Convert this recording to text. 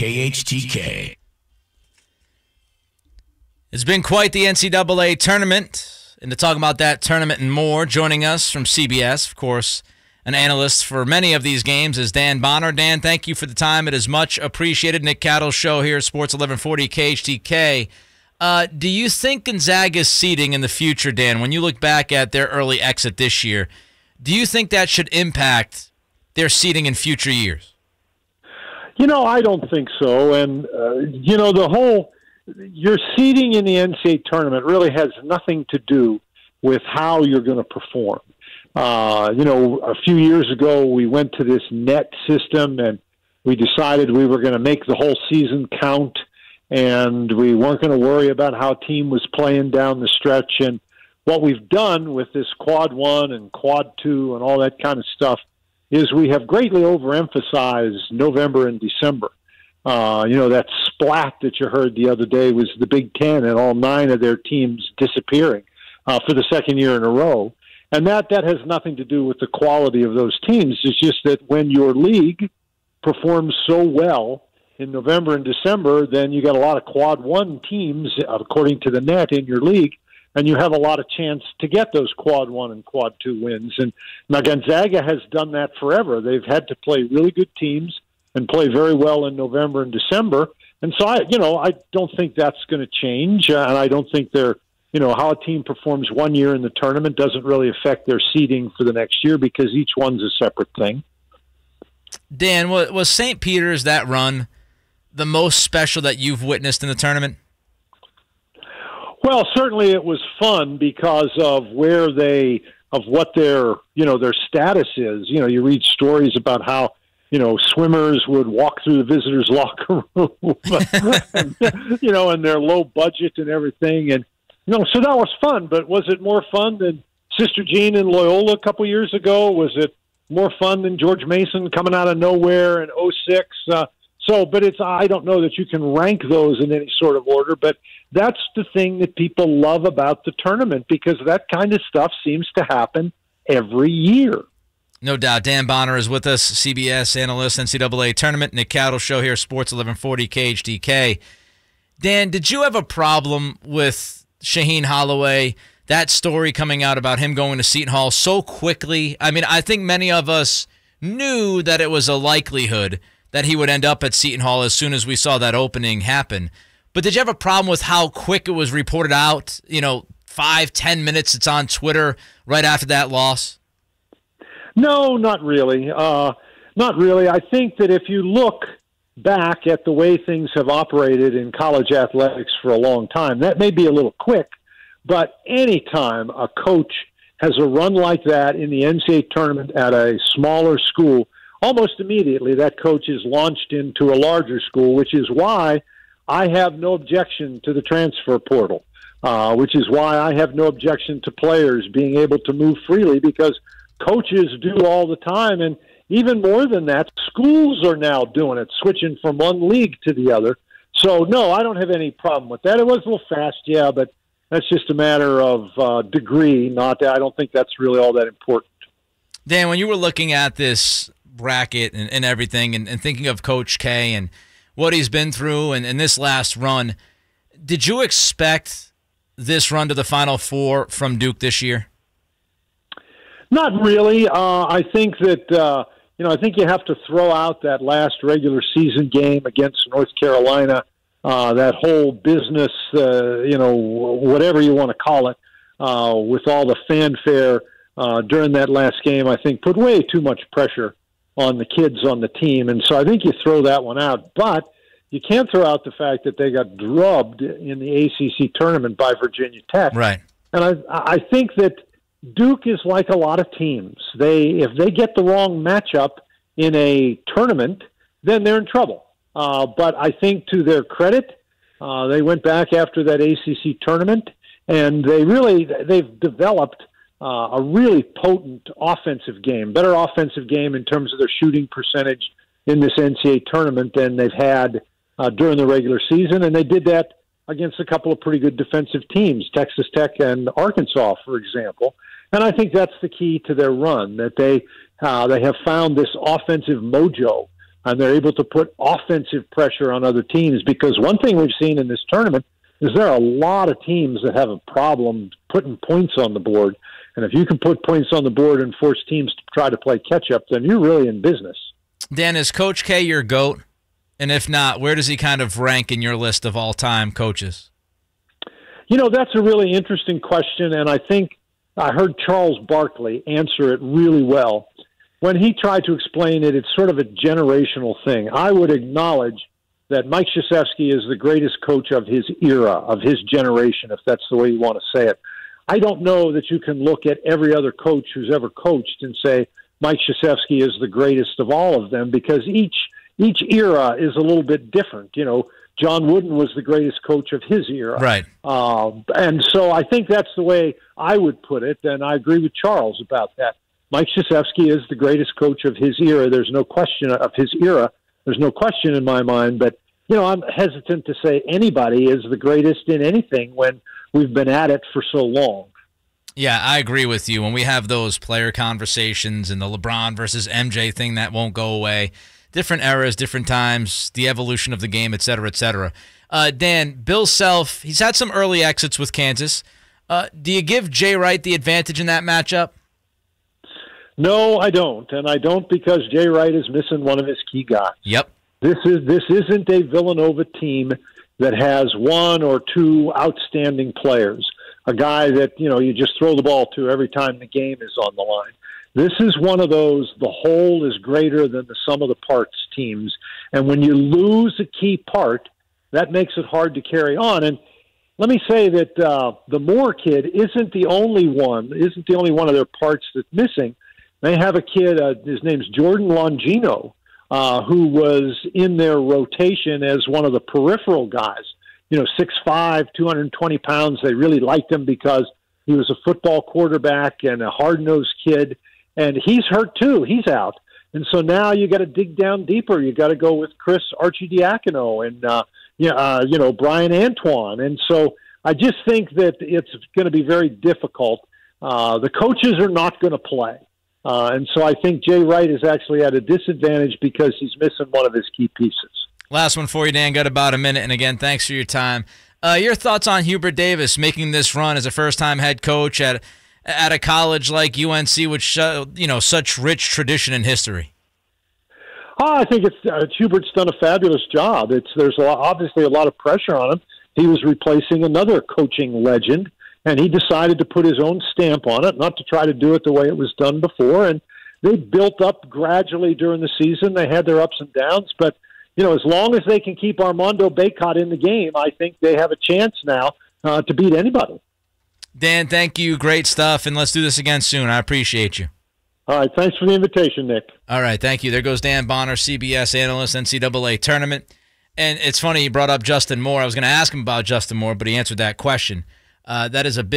KHTK. It's been quite the NCAA tournament. And to talk about that tournament and more, joining us from CBS, of course, an analyst for many of these games is Dan Bonner. Dan, thank you for the time. It is much appreciated. Nick Cattle's show here, Sports 1140 KHTK. Do you think Gonzagas Seating in the future, Dan, when you look back at their early exit this year, do you think that should impact their seating in future years? I don't think so. And, your seating in the NCAA tournament really has nothing to do with how you're going to perform. A few years ago, we went to this net system and we decided we were going to make the whole season count, and we weren't going to worry about how a team was playing down the stretch. And what we've done with this quad 1 and quad 2 and all that kind of stuff is we have greatly overemphasized November and December. That splat that you heard the other day was the Big Ten and all 9 of their teams disappearing for the second year in a row. And that has nothing to do with the quality of those teams. It's just that when your league performs so well in November and December, then you got a lot of quad 1 teams, according to the net, in your league, and you have a lot of chance to get those quad 1 and quad 2 wins. And now Gonzaga has done that forever. They've had to play really good teams and play very well in November and December. And so I don't think that's going to change. And I don't think how a team performs one year in the tournament doesn't really affect their seeding for the next year because each one's a separate thing. Dan, was St. Peter's, that run, the most special that you've witnessed in the tournament? Well, certainly it was fun because of what their status is. You read stories about how, swimmers would walk through the visitors' locker room, and their low budget and everything. And, so that was fun. But was it more fun than Sister Jean in Loyola a couple years ago? Was it more fun than George Mason coming out of nowhere in 2006? But I don't know that you can rank those in any sort of order, but that's the thing that people love about the tournament because that kind of stuff seems to happen every year. No doubt. Dan Bonner is with us, CBS analyst, NCAA tournament. Nick Cattle show here, Sports 1140 KHTK. Dan, did you have a problem with Shaheen Holloway, that story coming out about him going to Seton Hall so quickly? I mean, I think many of us knew that it was a likelihood that he would end up at Seton Hall as soon as we saw that opening happen. But did you have a problem with how quick it was reported out? 5-10 minutes it's on Twitter right after that loss? No, not really. Not really. I think that if you look back at the way things have operated in college athletics for a long time, that may be a little quick, but any time a coach has a run like that in the NCAA tournament at a smaller school, almost immediately that coach is launched into a larger school, which is why I have no objection to the transfer portal, which is why I have no objection to players being able to move freely because coaches do all the time. And even more than that, schools are now doing it, switching from one league to the other. So, no, I don't have any problem with that. It was a little fast, yeah, but that's just a matter of degree. I don't think that's really all that important. Dan, when you were looking at this bracket and everything and thinking of Coach K and what he's been through and this last run, did you expect this run to the Final Four from Duke this year? Not really. I think that I think you have to throw out that last regular season game against North Carolina, that whole business, whatever you want to call it, with all the fanfare during that last game, I think put way too much pressure on the kids on the team. And so I think you throw that one out. But you can't throw out the fact that they got drubbed in the ACC tournament by Virginia Tech. Right. And I think that Duke is like a lot of teams. If they get the wrong matchup in a tournament, then they're in trouble. But I think to their credit, they went back after that ACC tournament, and they've developed a really potent offensive game, better offensive game in terms of their shooting percentage in this NCAA tournament than they've had during the regular season. And they did that against a couple of pretty good defensive teams, Texas Tech and Arkansas, for example. And I think that's the key to their run, that they have found this offensive mojo and they're able to put offensive pressure on other teams. Because one thing we've seen in this tournament is there are a lot of teams that have a problem putting points on the board. And if you can put points on the board and force teams to try to play catch-up, then you're really in business. Dan, is Coach K your GOAT? And if not, where does he kind of rank in your list of all-time coaches? You know, that's a really interesting question, and I think I heard Charles Barkley answer it really well. When he tried to explain it, it's sort of a generational thing. I would acknowledge that Mike Krzyzewski is the greatest coach of his era, of his generation, if that's the way you want to say it. I don't know that you can look at every other coach who's ever coached and say Mike Krzyzewski is the greatest of all of them, because each era is a little bit different. You know, John Wooden was the greatest coach of his era. Right. And so I think that's the way I would put it, and I agree with Charles about that. Mike Krzyzewski is the greatest coach of his era. There's no question of his era. There's no question in my mind, but, you know, I'm hesitant to say anybody is the greatest in anything when we've been at it for so long. Yeah, I agree with you. When we have those player conversations and the LeBron versus MJ thing that won't go away, different eras, different times, the evolution of the game, et cetera, et cetera. Dan, Bill Self, he's had some early exits with Kansas. Do you give Jay Wright the advantage in that matchup? No, I don't, and I don't because Jay Wright is missing one of his key guys. Yep. This isn't a Villanova team that has one or two outstanding players, a guy that, you know, you just throw the ball to every time the game is on the line. This is one of those, the whole is greater than the sum of the parts teams, and when you lose a key part, that makes it hard to carry on. And let me say that the Moore kid isn't the only one of their parts that's missing. They have a kid, his name's Jordan Longino, who was in their rotation as one of the peripheral guys. You know, 6'5", 220 pounds. They really liked him because he was a football quarterback and a hard-nosed kid. And he's hurt too. He's out. And so now you got to dig down deeper. You got to go with Chris Archidiakono and, Brian Antoine. And so I just think that it's going to be very difficult. The coaches are not going to play. And so I think Jay Wright is actually at a disadvantage because he's missing one of his key pieces. Last one for you, Dan. Got about a minute. And again, thanks for your time. Your thoughts on Hubie Davis making this run as a first-time head coach at a college like UNC, which, such rich tradition and history? I think Hubert's done a fabulous job. There's obviously a lot of pressure on him. He was replacing another coaching legend, and he decided to put his own stamp on it, not to try to do it the way it was done before. And they built up gradually during the season. They had their ups and downs, but as long as they can keep Armando Bacot in the game, I think they have a chance now to beat anybody. Dan, thank you. Great stuff, and let's do this again soon. I appreciate you. All right, thanks for the invitation, Nick. All right, thank you. There goes Dan Bonner, CBS analyst, NCAA tournament. And it's funny, he brought up Justin Moore. I was going to ask him about Justin Moore, but he answered that question. That is a big